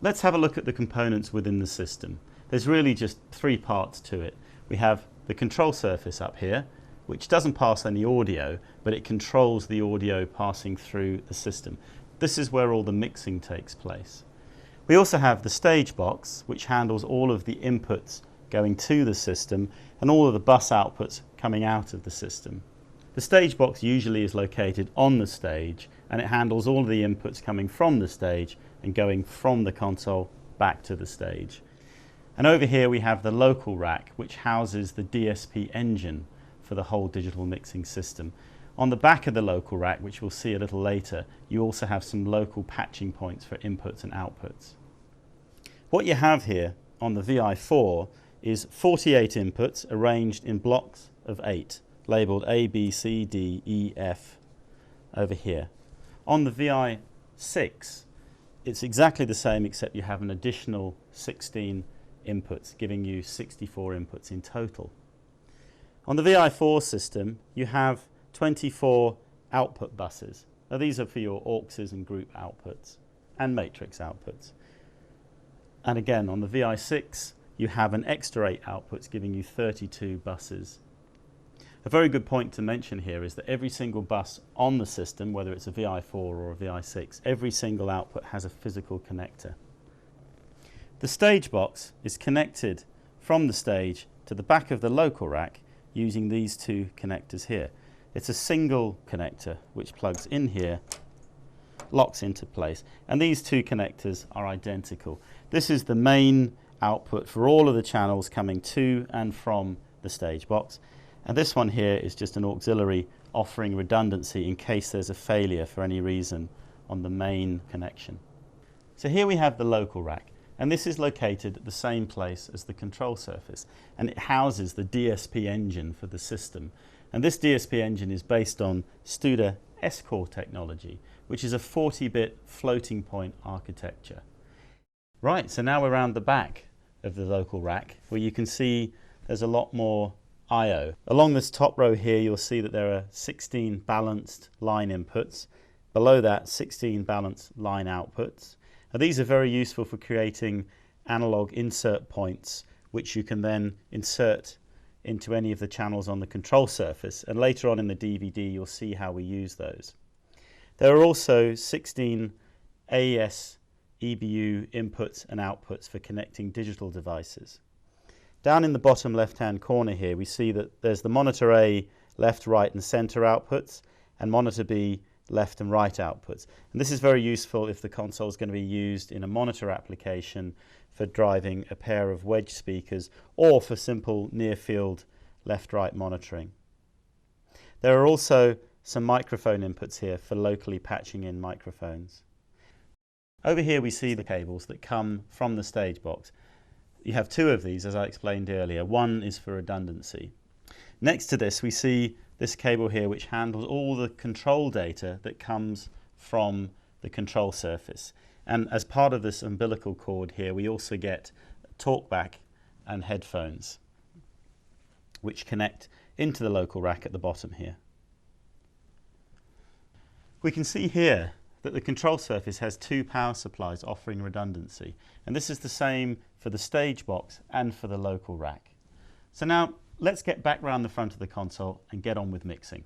Let's have a look at the components within the system. There's really just three parts to it. We have the control surface up here, which doesn't pass any audio, but it controls the audio passing through the system. This is where all the mixing takes place. We also have the stage box, which handles all of the inputs going to the system and all of the bus outputs coming out of the system. The stage box usually is located on the stage, and it handles all of the inputs coming from the stage and going from the console back to the stage. And over here we have the local rack, which houses the DSP engine for the whole digital mixing system. On the back of the local rack, which we'll see a little later, you also have some local patching points for inputs and outputs. What you have here on the VI4 is 48 inputs arranged in blocks of 8, labelled A, B, C, D, E, F over here. On the VI6, it's exactly the same, except you have an additional 16 inputs, giving you 64 inputs in total. On the VI4 system, you have 24 output buses. Now these are for your AUXes and group outputs and matrix outputs. And again, on the VI6, you have an extra 8 outputs, giving you 32 buses. A very good point to mention here is that every single bus on the system, whether it's a VI4 or a VI6, every single output has a physical connector. The stage box is connected from the stage to the back of the local rack using these two connectors here. It's a single connector which plugs in here, locks into place, and these two connectors are identical. This is the main output for all of the channels coming to and from the stage box, and this one here is just an auxiliary offering redundancy in case there's a failure for any reason on the main connection. So here we have the local rack, and this is located at the same place as the control surface, and it houses the DSP engine for the system. And this DSP engine is based on Studer S-Core technology, which is a 40-bit floating point architecture. Right, so now we're around the back of the local rack, where you can see there's a lot more I/O. Along this top row here, you'll see that there are 16 balanced line inputs. Below that, 16 balanced line outputs. Now, these are very useful for creating analog insert points, which you can then insert into any of the channels on the control surface. And later on in the DVD, you'll see how we use those. There are also 16 AES EBU inputs and outputs for connecting digital devices. Down in the bottom left-hand corner here, we see that there's the monitor A left, right and center outputs, and monitor B left and right outputs. And this is very useful if the console is going to be used in a monitor application for driving a pair of wedge speakers or for simple near-field left-right monitoring. There are also some microphone inputs here for locally patching in microphones. Over here we see the cables that come from the stage box. You have two of these, as I explained earlier. One is for redundancy. Next to this we see this cable here, which handles all the control data that comes from the control surface. And as part of this umbilical cord here, we also get talkback and headphones, which connect into the local rack at the bottom here. We can see here that the control surface has two power supplies offering redundancy, and this is the same for the stage box and for the local rack. So now let's get back round the front of the console and get on with mixing.